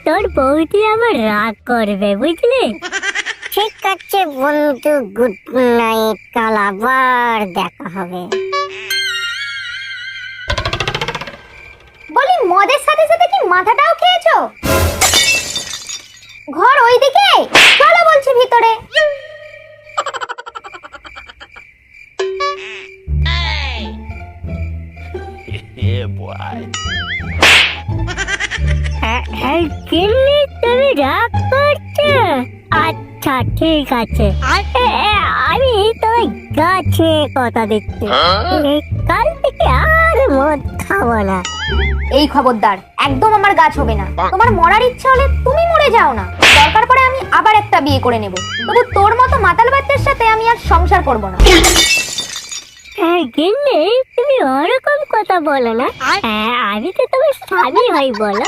তোর বৌদি আমার রাগ করবে বুঝলি। ঠিক আছে বন্ধু, গুড নাইট, কাল আবার দেখা হবে। বলি মদের সাথে সাথে কি মাথাটাও খেয়েছো? ঘর ওইদিকে, চলো বলছি ভিতরে। গিন্নি তুমি রাগ করছো? আচ্ছা ঠিক আছে, আমি তোমায় গাছে কথা দিচ্ছি, কাল থেকে আর মদ খাবো না। এই খবরদার, একদম আমার গাছ হবে না। তোমার মরার ইচ্ছা হলে তুমি মরে যাও না, দরকার পড়ে আমি আবার একটা বিয়ে করে নেব, তবু তোর মতো মাতাল বাচ্চার সাথে আমি আর সংসার করব না। গিন্নি তুমি ওরকম কথা বলো না, আমি তো তোমার স্বামী হই বলো।